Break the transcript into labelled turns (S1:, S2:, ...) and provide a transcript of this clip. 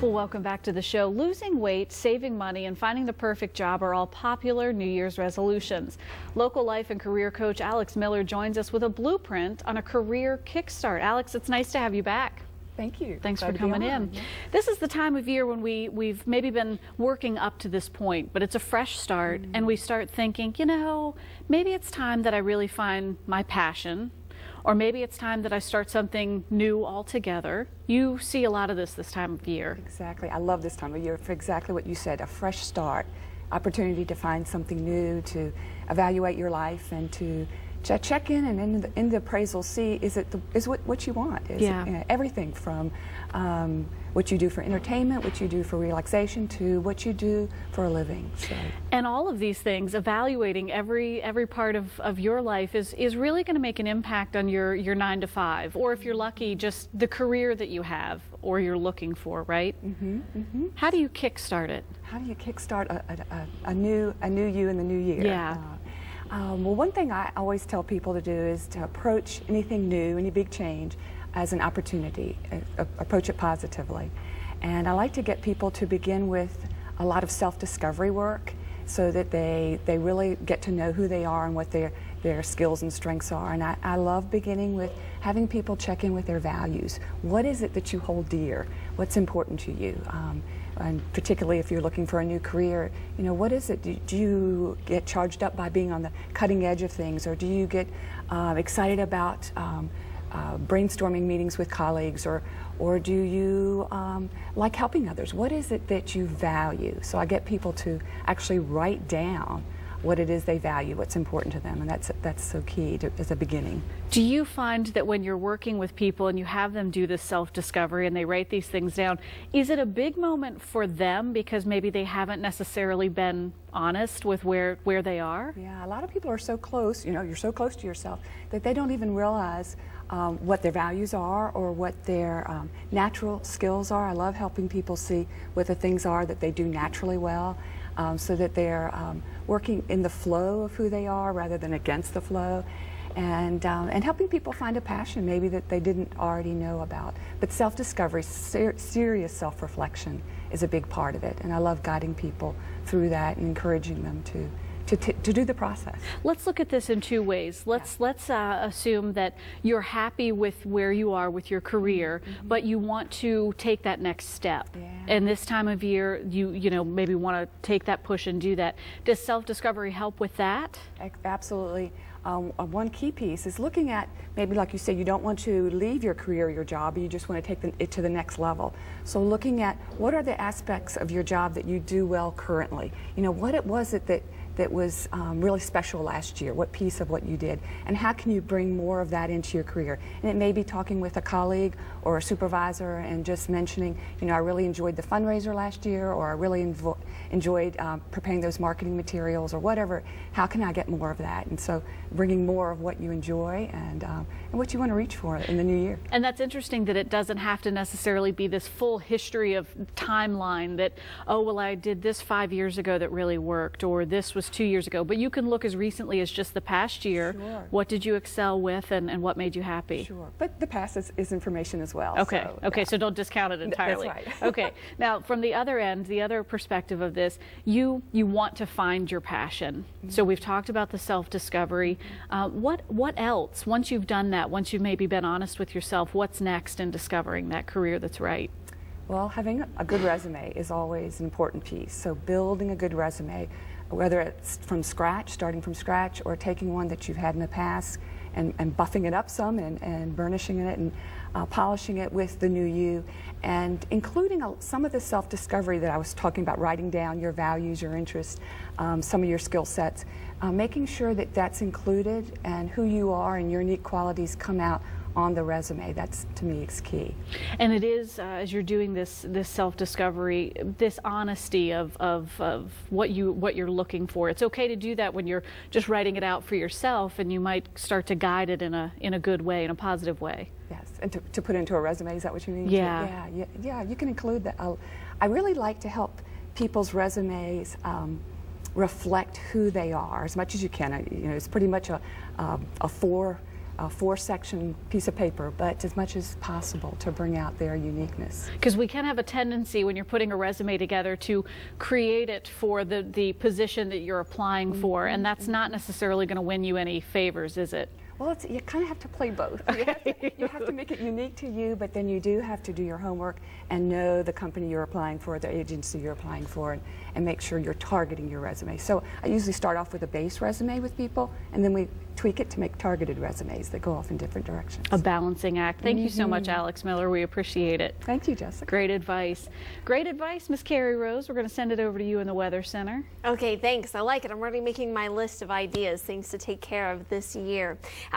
S1: Well, welcome back to the show. Losing weight, saving money, and finding the perfect job are all popular New Year's resolutions. Local life and career coach Alix Miller joins us with a blueprint on a career kickstart. Alix, it's nice to have you back.
S2: Thank you.
S1: Thanks for coming in. Yeah. This is the time of year when we've maybe been working up to this point, but it's a fresh start, and we start thinking, you know, maybe it's time that I really find my passion, or maybe it's time that I start something new altogether. You see a lot of this time of year.
S2: Exactly. I love this time of year for exactly what you said, a fresh start, opportunity to find something new, to evaluate your life, and to check in, and in the appraisal see is what you want. Is it, everything from what you do for entertainment, what you do for relaxation, to what you do for a living. So.
S1: And all of these things, evaluating every part of your life is really going to make an impact on your 9 to 5, or if you're lucky, just the career that you have or you're looking for, right? How do you kickstart it? How do you
S2: kickstart a new you in the new year?
S1: Yeah.
S2: Well, one thing I always tell people to do is to approach anything new, any big change, as an opportunity. Approach it positively. And I like to get people to begin with a lot of self-discovery work so that they really get to know who they are and what their skills and strengths are. And I love beginning with having people check in with their values. What is it that you hold dear? What's important to you? And particularly if you're looking for a new career, you know, what is it? Do you get charged up by being on the cutting edge of things, or do you get excited about brainstorming meetings with colleagues, or do you like helping others? What is it that you value? So I get people to actually write down what it is they value, what's important to them, and that's so key as a beginning.
S1: Do you find that when you're working with people and you have them do this self-discovery and they write these things down, is it a big moment for them because maybe they haven't necessarily been honest with where they are?
S2: Yeah, a lot of people are so close, you know, you're so close to yourself that they don't even realize what their values are or what their natural skills are. I love helping people see what the things are that they do naturally well, so that they're working in the flow of who they are rather than against the flow, and helping people find a passion maybe that they didn't already know about. But self-discovery, serious self-reflection is a big part of it, and I love guiding people through that and encouraging them to do the process.
S1: Let's look at this in two ways. Let's assume that you're happy with where you are with your career, but you want to take that next step. And this time of year, you know, maybe want to take that push and do that. Does self-discovery help with that?
S2: Absolutely. One key piece is looking at, maybe like you say, you don't want to leave your career or your job, but you just want to take it to the next level. So looking at what are the aspects of your job that you do well currently. You know, what was it that was really special last year, what piece of what you did, and how can you bring more of that into your career. And it may be talking with a colleague or a supervisor and just mentioning, you know, I really enjoyed the fundraiser last year, or I really enjoyed preparing those marketing materials, or whatever. How can I get more of that? And so bringing more of what you enjoy and what you want to reach for in the new year.
S1: And that's interesting that it doesn't have to necessarily be this full history of timeline that, oh, well, I did this 5 years ago that really worked, or this was 2 years ago, but you can look as recently as just the past year.
S2: Sure.
S1: What did you excel with, and what made you happy?
S2: Sure, but the past is information as well.
S1: Okay,
S2: so,
S1: okay, so don't discount it entirely.
S2: That's right.
S1: Okay, now from the other end, the other perspective of this, you want to find your passion. So we've talked about the self-discovery. What else, once you've done that, once you've maybe been honest with yourself, what's next in discovering that career that's right?
S2: Well, having a good resume is always an important piece. So building a good resume, whether it's from scratch, starting from scratch, or taking one that you've had in the past and buffing it up some and burnishing it and polishing it with the new you, and including some of the self-discovery that I was talking about, writing down your values, your interests, some of your skill sets, making sure that that's included and who you are and your unique qualities come out on the resume. That's, to me, is key.
S1: And it is, as you're doing this self-discovery, this honesty of what you're looking for. It's okay to do that when you're just writing it out for yourself, and you might start to guide it in a good way, in a positive way.
S2: Yes, and to put into a resume, is that what you mean?
S1: Yeah.
S2: Yeah, you can include that. I really like to help people's resumes reflect who they are as much as you can. You know, it's pretty much a 4-section piece of paper, but as much as possible to bring out their uniqueness.
S1: Because we can have a tendency when you're putting a resume together to create it for the position that you're applying for, and that's not necessarily going to win you any favors, is it?
S2: Well, you kind of have to play both. You have to make it unique to you, but then you do have to do your homework and know the company you're applying for, the agency you're applying for, and make sure you're targeting your resume. So I usually start off with a base resume with people, and then we tweak it to make targeted resumes that go off in different directions.
S1: A balancing act. Thank you so much, Alix Miller. We appreciate it.
S2: Thank you, Jessica.
S1: Great advice. Great advice, Miss Carrie Rose. We're going to send it over to you in the Weather Center.
S3: Okay, thanks. I like it. I'm already making my list of ideas, things to take care of this year.